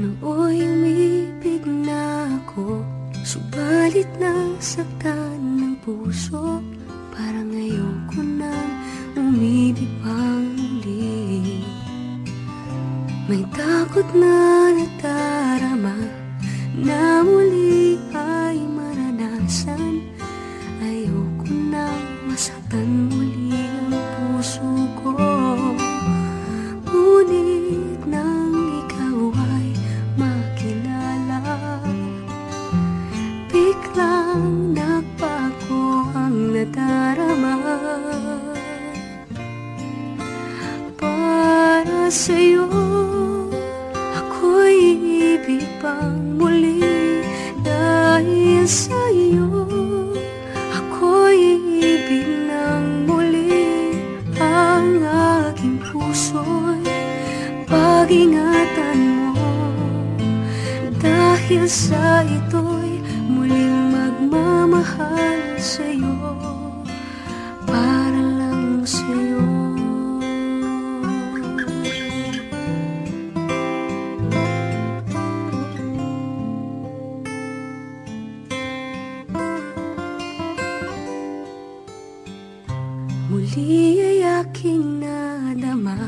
Nooy umibig na ako, subalit nasaktan ng puso. Parang ayoko nang umibig pang muli. May takot na nadarama na muli ay maranasan. Ayoko nang masaktan muli ang puso ko. Ngunit nang ikaw ay makilala, biglang nagbago ang nadarama. Para sa'yo ako'y ibig pang muli. Dahil sa'yo ako'y ibig ng muli. Ang aking puso'y pag-ingatan mo. Dahil sa ito'y muling magmamahal sa'yo. Para lang sa'yo. Muli ay aking nadama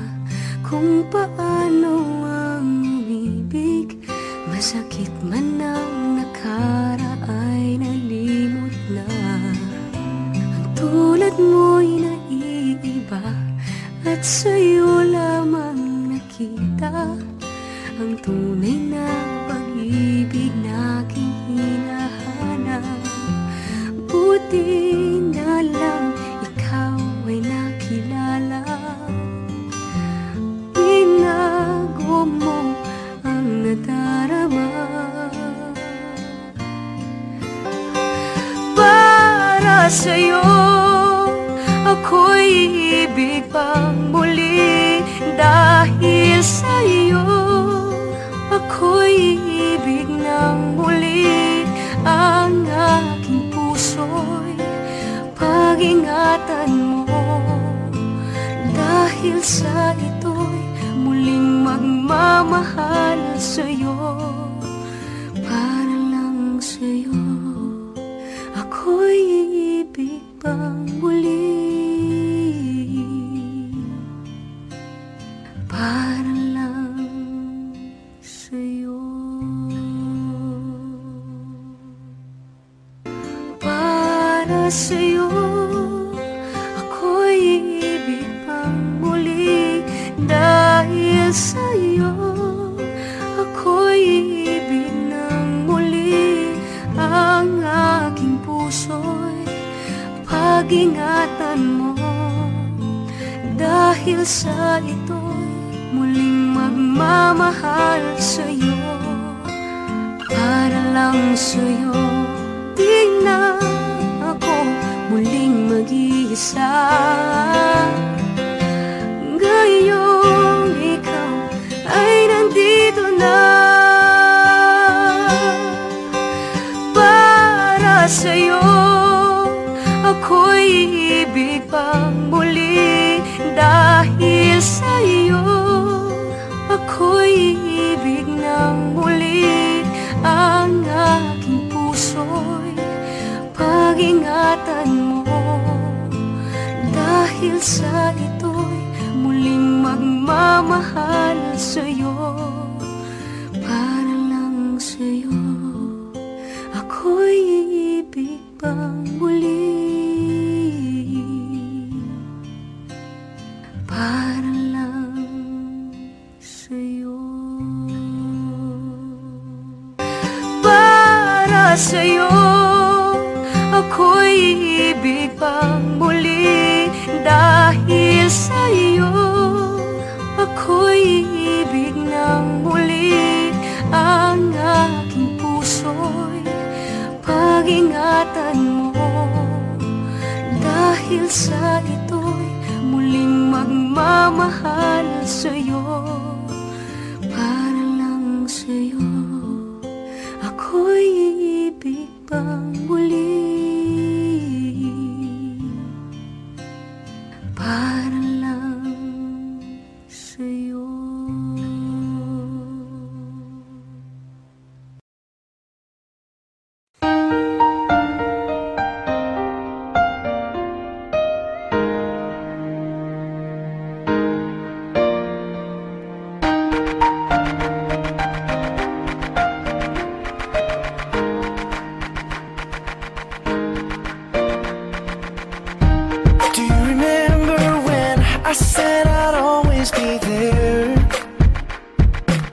kung paano ang umibig. Masakit man ang nakaraay, nalimot na. Ang tulad mo'y naiiba at sa'yo lamang nakita ang tunay na pag-ibig na aking hinahanap. Buti na lang ikaw ay nakilala. Binago mo ang nadarama. Para sa'yo ako'y ibig pang muli. Dahil sa'yo ako'y ibig ng muli. Ang aking puso'y pag-ingatan mo. Dahil sa ito'y muling magmamahal sa'yo. Para lang sa'yo ako'y ibig pang muli. Para lang sa'yo. Para sa'yo ako'y ibig pang muli. Dahil sa'yo ako'y ibig ng muli. Ang aking puso'y pag-ingatan mo. Dahil sa ito'y muling magmamahal sa'yo. Para lang sa'yo. Di na ako muling mag-iisa. Ngayong ikaw ay nandito na. Para sa'yo ako'y ibig pang muli. Dahil sa'yo ako'y ibig ng muli. Ang aking puso'y pag-ingatan mo. Dahil sa ito'y muling magmamahal sa'yo. Para lang sa'yo ako'y ibig pang muli. Para lang sa'yo. Para sa'yo ako'y ibig pang muli. Dahil sa'yo ako'y ibig ng muli. Ang aking puso'y pag-ingatan mo. Dahil sa ito'y muling magmamahal sa'yo. Para lang sa'yo ako'y ibig pang muli. Para lang sa'yo. always be there.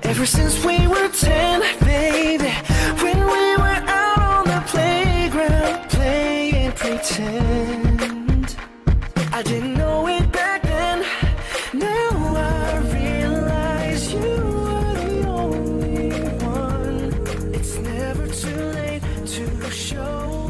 Ever since we were 10, baby, when we were out on the playground playing pretend. I didn't know it back then. Now I realize you are the only one. It's never too late to show